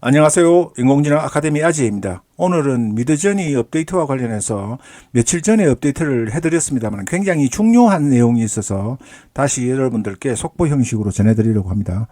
안녕하세요. 인공지능 아카데미 아지혜입니다. 오늘은 미드저니 업데이트와 관련해서 며칠 전에 업데이트를 해드렸습니다만 굉장히 중요한 내용이 있어서 다시 여러분들께 속보 형식으로 전해드리려고 합니다.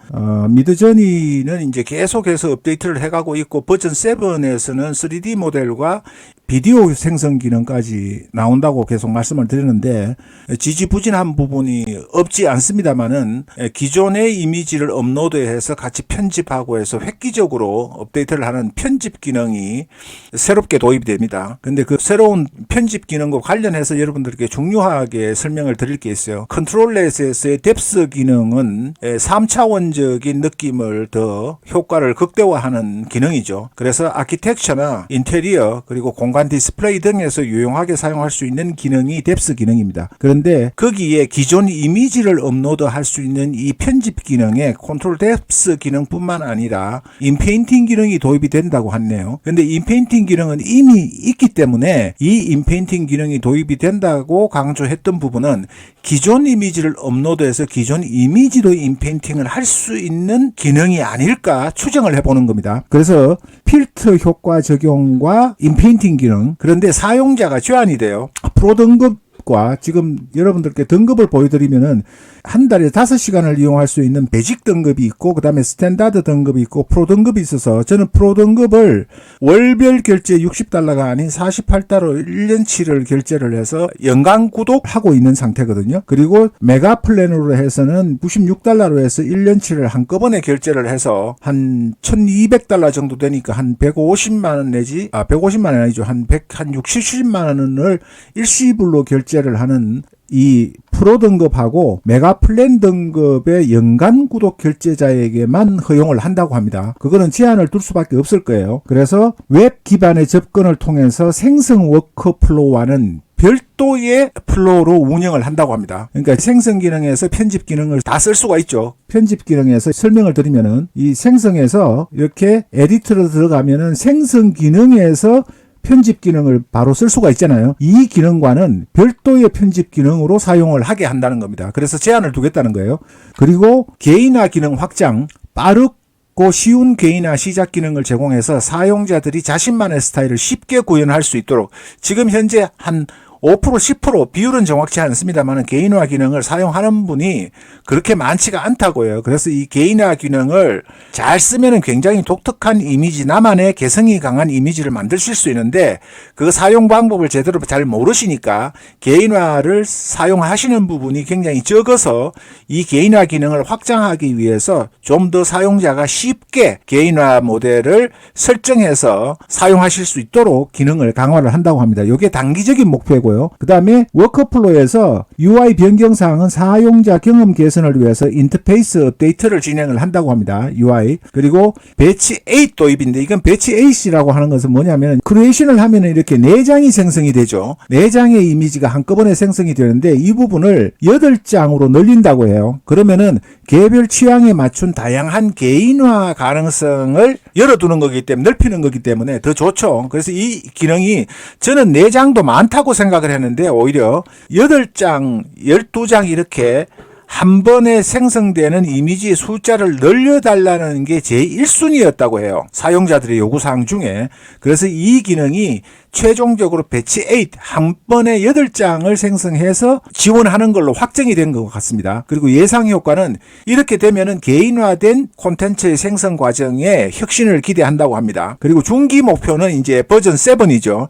미드저니는 이제 계속해서 업데이트를 해가고 있고 버전 7에서는 3D 모델과 비디오 생성 기능까지 나온다고 계속 말씀을 드리는데 지지부진한 부분이 없지 않습니다만은 기존의 이미지를 업로드해서 같이 편집하고 해서 획기적으로 업데이트를 하는 편집 기능이 새롭게 도입이 됩니다. 근데 그 새로운 편집 기능과 관련해서 여러분들께 중요하게 설명을 드릴 게 있어요. 컨트롤렛에서의 뎁스 기능은 3차원적인 느낌을 더 효과를 극대화하는 기능이죠. 그래서 아키텍처나 인테리어 그리고 공간 디스플레이 등에서 유용하게 사용할 수 있는 기능이 뎁스 기능입니다. 그런데 거기에 기존 이미지를 업로드할 수 있는 이 편집 기능에 컨트롤 뎁스 기능뿐만 아니라 인페인팅 기능이 도입이 된다고 하네요. 근데 인페인팅 기능은 이미 있기 때문에 이 인페인팅 기능이 도입이 된다고 강조했던 부분은 기존 이미지를 업로드해서 기존 이미지로 인페인팅을 할 수 있는 기능이 아닐까 추정을 해보는 겁니다. 그래서 필터 효과 적용과 인페인팅 기능, 그런데 사용자가 제한이 돼요. 프로 등급과 지금 여러분들께 등급을 보여드리면은 한 달에 5시간을 이용할 수 있는 베직 등급이 있고 그 다음에 스탠다드 등급이 있고 프로 등급이 있어서 저는 프로 등급을 월별 결제 $60가 아닌 $48 1년치를 결제를 해서 연간 구독하고 있는 상태거든요. 그리고 메가 플랜으로 해서는 $96로 해서 1년치를 한꺼번에 결제를 해서 한 $1200 정도 되니까 한 150만 원 내지 150만 원 아니죠. 한 60, 70만 원을 일시불로 결제를 하는 이 프로 등급하고 메가 플랜 등급의 연간 구독 결제자에게만 허용을 한다고 합니다. 그거는 제한을 둘 수밖에 없을 거예요. 그래서 웹 기반의 접근을 통해서 생성 워크플로우와는 별도의 플로우로 운영을 한다고 합니다. 그러니까 생성 기능에서 편집 기능을 다 쓸 수가 있죠. 편집 기능에서 설명을 드리면은 이 생성에서 이렇게 에디터로 들어가면은 생성 기능에서 편집 기능을 바로 쓸 수가 있잖아요. 이 기능과는 별도의 편집 기능으로 사용을 하게 한다는 겁니다. 그래서 제한을 두겠다는 거예요. 그리고 개인화 기능 확장, 빠르고 쉬운 개인화 시작 기능을 제공해서 사용자들이 자신만의 스타일을 쉽게 구현할 수 있도록 지금 현재 한 5%, 10% 비율은 정확치 않습니다만 개인화 기능을 사용하는 분이 그렇게 많지가 않다고 해요. 그래서 이 개인화 기능을 잘 쓰면 굉장히 독특한 이미지, 나만의 개성이 강한 이미지를 만드실 수 있는데 그 사용 방법을 제대로 잘 모르시니까 개인화를 사용하시는 부분이 굉장히 적어서 이 개인화 기능을 확장하기 위해서 좀 더 사용자가 쉽게 개인화 모델을 설정해서 사용하실 수 있도록 기능을 강화를 한다고 합니다. 이게 단기적인 목표고요. 그 다음에 워크플로우에서 UI 변경 사항은 사용자 경험 개선을 위해서 인터페이스 업데이트를 진행을 한다고 합니다. UI. 그리고 배치 8 도입인데 이건 배치 8이라고 하는 것은 뭐냐면 크리에이션을 하면 이렇게 4장이 생성이 되죠. 4장의 이미지가 한꺼번에 생성이 되는데 이 부분을 8장으로 늘린다고 해요. 그러면은 개별 취향에 맞춘 다양한 개인화 가능성을 열어두는 거기 때문에 넓히는 거기 때문에 더 좋죠. 그래서 이 기능이 저는 4장도 많다고 생각을 했는데 오히려 8장, 12장 이렇게 한 번에 생성되는 이미지의 숫자를 늘려달라는 게 제 1순위였다고 해요. 사용자들의 요구사항 중에. 그래서 이 기능이 최종적으로 배치 8, 한 번에 8장을 생성해서 지원하는 걸로 확정이 된 것 같습니다. 그리고 예상 효과는 이렇게 되면은 개인화된 콘텐츠의 생성 과정에 혁신을 기대한다고 합니다. 그리고 중기 목표는 이제 버전 7이죠.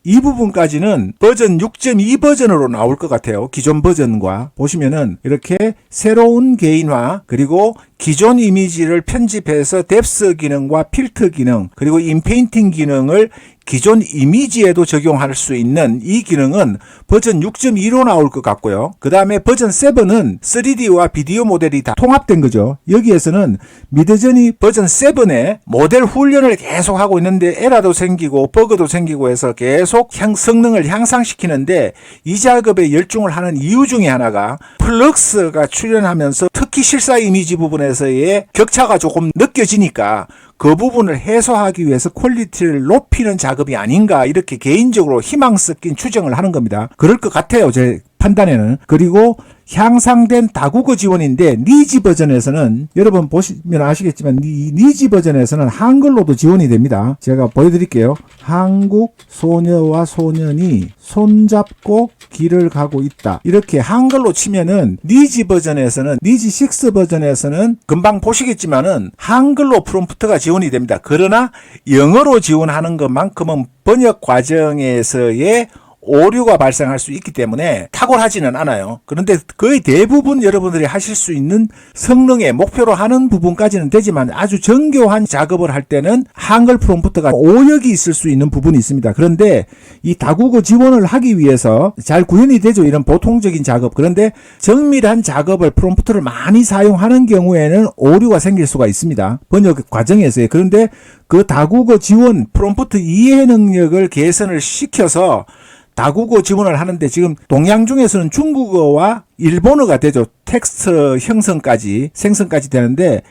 이 부분까지는 버전 6.2 버전으로 나올 것 같아요. 기존 버전과 보시면은 이렇게 새로운 개인화 그리고 기존 이미지를 편집해서 뎁스 기능과 필터 기능 그리고 인페인팅 기능을 기존 이미지에도 적용할 수 있는 이 기능은 버전 6.2로 나올 것 같고요. 그 다음에 버전 7은 3D와 비디오 모델이 다 통합된 거죠. 여기에서는 미드저니 버전 7에 모델 훈련을 계속 하고 있는데 에러도 생기고 버그도 생기고 해서 계속 성능을 향상시키는데 이 작업에 열중을 하는 이유 중에 하나가 플럭스가 출연하면서 특히 실사 이미지 부분에서의 격차가 조금 느껴지니까 그 부분을 해소하기 위해서 퀄리티를 높이는 작업이 아닌가 이렇게 개인적으로 희망 섞인 추정을 하는 겁니다. 그럴 것 같아요. 제 판단에는. 그리고 향상된 다국어 지원인데 니지 버전에서는 여러분 보시면 아시겠지만 이 니지 버전에서는 한글로도 지원이 됩니다. 제가 보여드릴게요. 한국 소녀와 소년이 손잡고 길을 가고 있다. 이렇게 한글로 치면은 니지 버전에서는 니지 6 버전에서는 금방 보시겠지만은 한글로 프롬프트가 지원이 됩니다. 그러나 영어로 지원하는 것만큼은 번역 과정에서의 오류가 발생할 수 있기 때문에 탁월하지는 않아요. 그런데 거의 대부분 여러분들이 하실 수 있는 성능의 목표로 하는 부분까지는 되지만 아주 정교한 작업을 할 때는 한글 프롬프트가 오역이 있을 수 있는 부분이 있습니다. 그런데 이 다국어 지원을 하기 위해서 잘 구현이 되죠. 이런 보통적인 작업. 그런데 정밀한 작업을 프롬프트를 많이 사용하는 경우에는 오류가 생길 수가 있습니다. 번역 과정에서요. 그런데 그 다국어 지원 프롬프트 이해 능력을 개선을 시켜서 다국어 지원을 하는데 지금 동양 중에서는 중국어와 일본어가 되죠. 텍스트 형성까지 생성까지 되는데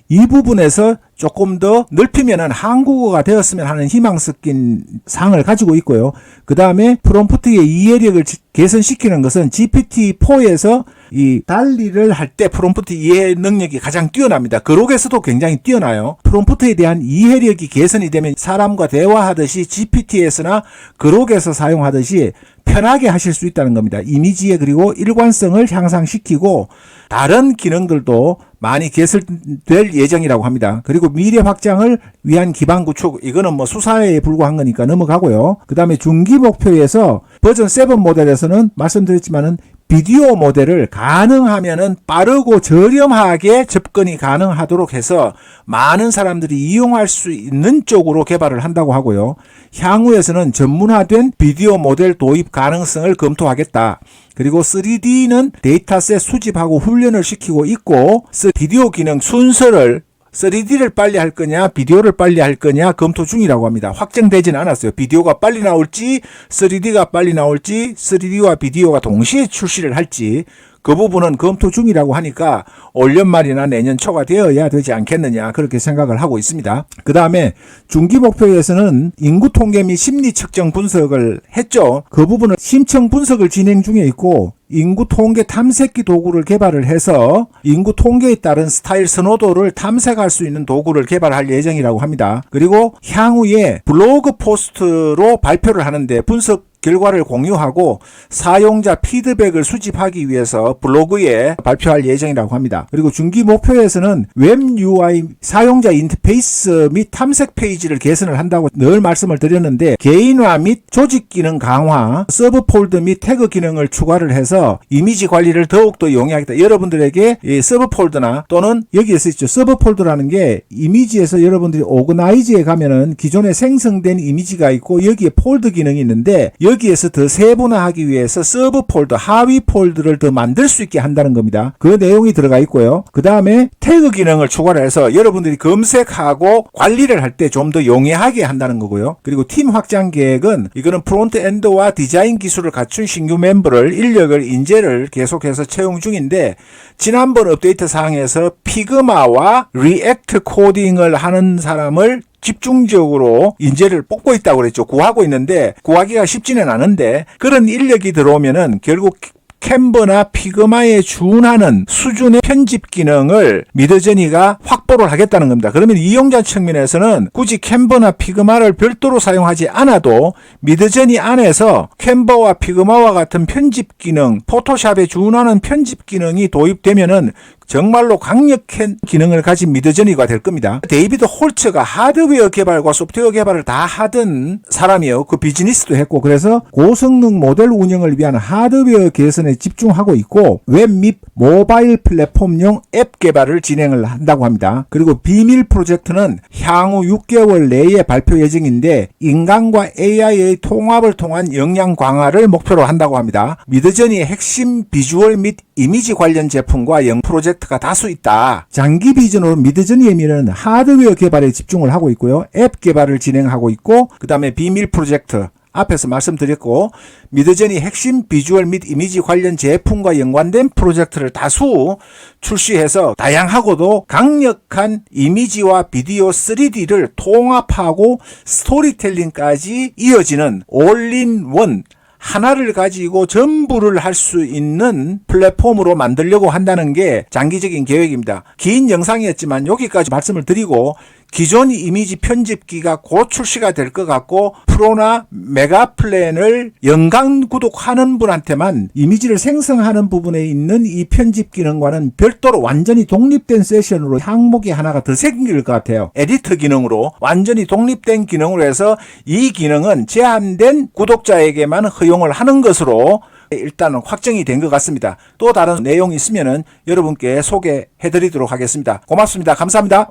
이 부분에서 조금 더 넓히면은 한국어가 되었으면 하는 희망 섞인 상을 가지고 있고요. 그 다음에 프롬프트의 이해력을 개선시키는 것은 GPT-4에서 이 달리를 할 때 프롬프트 이해 능력이 가장 뛰어납니다. 그록에서도 굉장히 뛰어나요. 프롬프트에 대한 이해력이 개선이 되면 사람과 대화하듯이 GPT에서나 그록에서 사용하듯이 편하게 하실 수 있다는 겁니다. 이미지에 그리고 일관성을 향상시키고 다른 기능들도 많이 개설될 예정이라고 합니다. 그리고 미래 확장을 위한 기반 구축, 이거는 뭐 수사에 불과한 거니까 넘어가고요. 그 다음에 중기 목표에서 버전 7 모델에서는 말씀드렸지만은 비디오 모델을 가능하면은 빠르고 저렴하게 접근이 가능하도록 해서 많은 사람들이 이용할 수 있는 쪽으로 개발을 한다고 하고요. 향후에서는 전문화된 비디오 모델 도입 가능성을 검토하겠다. 그리고 3D는 데이터셋 수집하고 훈련을 시키고 있고 비디오 기능 순서를 3D를 빨리 할 거냐 비디오를 빨리 할 거냐 검토 중이라고 합니다. 확정되지는 않았어요. 비디오가 빨리 나올지 3D가 빨리 나올지 3D와 비디오가 동시에 출시를 할지 그 부분은 검토 중이라고 하니까 올 연말이나 내년 초가 되어야 되지 않겠느냐 그렇게 생각을 하고 있습니다. 그 다음에 중기 목표에서는 인구 통계 및 심리 측정 분석을 했죠. 그 부분은 심층 분석을 진행 중에 있고 인구 통계 탐색기 도구를 개발을 해서 인구 통계에 따른 스타일 선호도를 탐색할 수 있는 도구를 개발할 예정이라고 합니다. 그리고 향후에 블로그 포스트로 발표를 하는데 분석 결과를 공유하고 사용자 피드백을 수집하기 위해서 블로그에 발표할 예정이라고 합니다. 그리고 중기 목표에서는 웹 UI 사용자 인터페이스 및 탐색 페이지를 개선을 한다고 늘 말씀을 드렸는데 개인화 및 조직 기능 강화, 서브 폴드 및 태그 기능을 추가를 해서 이미지 관리를 더욱더 용이하겠다. 여러분들에게 이 서브 폴드나 또는 여기에서 있죠. 서브 폴드라는 게 이미지에서 여러분들이 오거나이즈에 가면은 기존에 생성된 이미지가 있고 여기에 폴드 기능이 있는데 여기에서 더 세분화하기 위해서 서브 폴더, 하위 폴더를 더 만들 수 있게 한다는 겁니다. 그 내용이 들어가 있고요. 그 다음에 태그 기능을 추가를 해서 여러분들이 검색하고 관리를 할 때 좀 더 용이하게 한다는 거고요. 그리고 팀 확장 계획은 이거는 프론트 엔드와 디자인 기술을 갖춘 신규 멤버를 인력을 인재를 계속해서 채용 중인데 지난번 업데이트 사항에서 피그마와 리액트 코딩을 하는 사람을 집중적으로 인재를 뽑고 있다고 그랬죠. 구하고 있는데 구하기가 쉽지는 않은데 그런 인력이 들어오면은 결국 캔버나 피그마에 준하는 수준의 편집 기능을 미드저니가 확보를 하겠다는 겁니다. 그러면 이용자 측면에서는 굳이 캔버나 피그마를 별도로 사용하지 않아도 미드저니 안에서 캔버와 피그마와 같은 편집 기능, 포토샵에 준하는 편집 기능이 도입되면은 정말로 강력한 기능을 가진 미드저니가 될 겁니다. 데이비드 홀츠가 하드웨어 개발과 소프트웨어 개발을 다 하던 사람이에요. 그 비즈니스도 했고 그래서 고성능 모델 운영을 위한 하드웨어 개선에 집중하고 있고 웹 및 모바일 플랫폼용 앱 개발을 진행을 한다고 합니다. 그리고 비밀 프로젝트는 향후 6개월 내에 발표 예정인데 인간과 AI의 통합을 통한 역량 강화를 목표로 한다고 합니다. 미드저니의 핵심 비주얼 및 이미지 관련 제품과 영 프로젝트가 다수 있다. 장기 비전으로 미드저니의 미래는 하드웨어 개발에 집중을 하고 있고요. 앱 개발을 진행하고 있고 그 다음에 비밀 프로젝트 앞에서 말씀드렸고 미드저니 핵심 비주얼 및 이미지 관련 제품과 연관된 프로젝트를 다수 출시해서 다양하고도 강력한 이미지와 비디오 3D를 통합하고 스토리텔링까지 이어지는 올인원 하나를 가지고 전부를 할 수 있는 플랫폼으로 만들려고 한다는 게 장기적인 계획입니다. 긴 영상이었지만 여기까지 말씀을 드리고, 기존 이미지 편집기가 곧 출시가 될 것 같고, 프로나 메가 플랜을 연간 구독하는 분한테만 이미지를 생성하는 부분에 있는 이 편집 기능과는 별도로 완전히 독립된 세션으로 항목이 하나가 더 생길 것 같아요. 에디터 기능으로 완전히 독립된 기능으로 해서 이 기능은 제한된 구독자에게만 허용을 하는 것으로 일단은 확정이 된 것 같습니다. 또 다른 내용이 있으면은 여러분께 소개해 드리도록 하겠습니다. 고맙습니다. 감사합니다.